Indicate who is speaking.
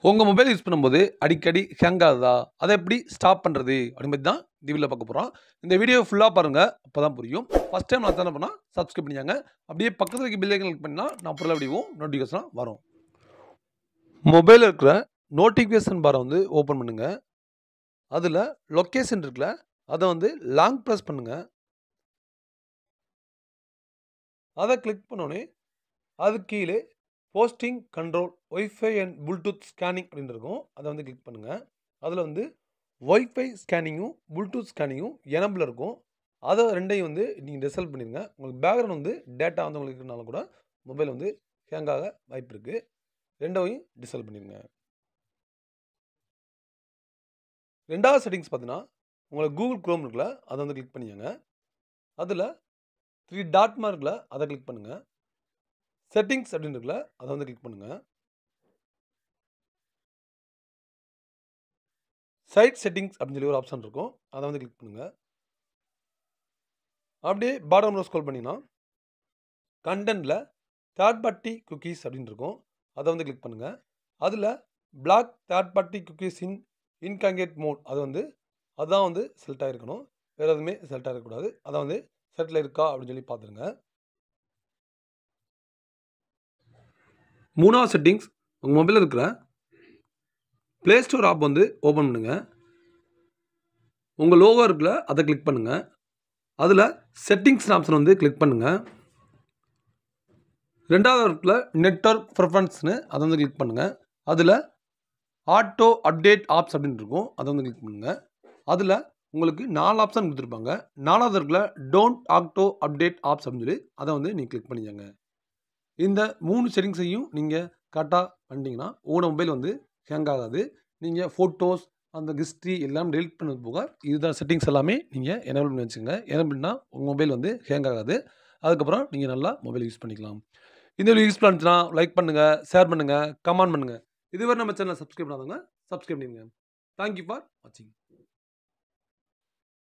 Speaker 1: உங்க mobile use பண்ணும்போது அடிக்கடி ஹேங் ஆகுதா? அத எப்படி ஸ்டாப் பண்றது? அப்படின்னு பத்தி தான் இந்த வீடியோல பார்க்க போறோம். இந்த வீடியோ ஃபுல்லா பாருங்க. அப்பதான் புரியும். ஃபர்ஸ்ட் டைம் நான் சேனல் பண்ணா சப்ஸ்கிரைப் பண்ணிக்கங்க. அப்படியே பக்கத்துல இருக்க பெல் ஐகான் கிளிக் பண்ணா நான் போடுற வீடியோ நோட்டிஃபிகேஷனா வரும். மொபைல்ல இருக்கிற நோட்டிஃபிகேஷன் பார வந்து ஓப்பன் பண்ணுங்க. அதுல லொகேஷன் இருக்குல்ல, அத வந்து லாங் பிரஸ் பண்ணுங்க. அத கிளிக் பண்ணோனே, அதுக்கு கீழே posting control wifi and Bluetooth scanning அப்படின்னு இருக்கும். அத வந்து கிளிக் பண்ணுங்க. அதுல வந்து வைஃபை ஸ்கேனிங்கும், ப்ளூடூத் ஸ்கேனிங்கும் எனபிள் இருக்கும். அத 2யும் வந்து நீங்க டிசேபிள் பண்ணிருங்க. உங்களுக்கு பேக்கிரவுண்ட் வந்து டேட்டா வந்து உங்களுக்கு இருக்கனால கூட மொபைல் வந்து ஹேங் ஆக வாய்ப்பு இருக்கு. 2யும் டிசேபிள் பண்ணிருங்க. 2வது செட்டிங்ஸ் பார்த்தீங்கன்னா, உங்களுக்கு Google Chrome இருக்குல்ல, அத வந்து கிளிக் பண்ணிக்கங்க. அதுல 3 டாட் மார்க் இருக்குல்ல, அத கிளிக் பண்ணுங்க. செட்டிங்ஸ் அப்படின்னு இருக்குல்ல, அத வந்து கிளிக் பண்ணுங்க. சைட் செட்டிங்ஸ் அப்படின்னு சொல்லி ஒரு ஆப்ஷன் இருக்கும். அத வந்து கிளிக் பண்ணுங்க. அப்படியே பாட்டம்ல ஸ்க்ரோல் பண்ணீங்கன்னா, கன்டென்ட்ல தேர்ட் பார்ட்டி குக்கீஸ் அப்படின்னு இருக்கும். அத வந்து கிளிக் பண்ணுங்க. அதுல பிளாக் தேர்ட் பார்ட்டி குக்கீஸ் இன் இன்காகேட் மோட் அதான் வந்து செலக்ட் ஆயிருக்கணும். வேற எதுவுமே செலக்ட் ஆயிருக்கக்கூடாது. அத வந்து செலக்ட்ல இருக்கா அப்படின்னு சொல்லி பார்த்துருங்க. 3வது செட்டிங்ஸ் உங்க மொபைல்ல இருக்கிற Play Store ஆப் வந்து ஓப்பன் பண்ணுங்க. உங்க லோகோ இருக்குல்ல, அத கிளிக் பண்ணுங்க. அதுல செட்டிங்ஸ் ஆப்ஷன் வந்து கிளிக் பண்ணுங்க. 2வது இருக்குல்ல நெட்வொர்க் பிரெஃபரன்ஸ்ன்னு அத வந்து கிளிக் பண்ணுங்க. அதுல ஆட்டோ அப்டேட் ஆப்ஸ் அப்படின்னு இருக்கும். அத வந்து கிளிக் பண்ணுங்க. அதுல உங்களுக்கு 4 ஆப்ஷன் குடுத்திருப்பாங்க. 4வது இருக்குல்ல டோன்ட் ஆட்டோ அப்டேட் ஆப்ஸ் அப்படின்னு சொல்லி அத வந்து நீங்க கிளிக் பண்ணிக்கங்க. இந்த 3 செட்டிங்ஸையும் நீங்க கரெக்ட்டா பண்ணிட்டீங்கன்னா, உங்களோட மொபைல் வந்து ஹேங் ஆகாது. நீங்க ஃபோட்டோஸ், அந்த ஹிஸ்டரி எல்லாம் டெலீட் பண்ணது போக, இதுதான் செட்டிங்ஸ் எல்லாமே நீங்க எனேபிள் பண்ணி வச்சுக்கங்க. எனேபிள்னா உங்க மொபைல் வந்து ஹேங் ஆகாது. அதுக்கப்புறம் நீங்க நல்லா மொபைல் யூஸ் பண்ணிக்கலாம். இந்த வீடியோ யூஸ்ஃபுல்லா இருந்துச்சுன்னா, லைக் பண்ணுங்க, ஷேர் பண்ணுங்க, கமெண்ட் பண்ணுங்க. இதுவரை நம்ம சேனல சப்ஸ்கிரைப் பண்ணாதவங்க சப்ஸ்கிரைப் பண்ணிருங்க. தேங்க் யூ ஃபார் வாட்சிங்.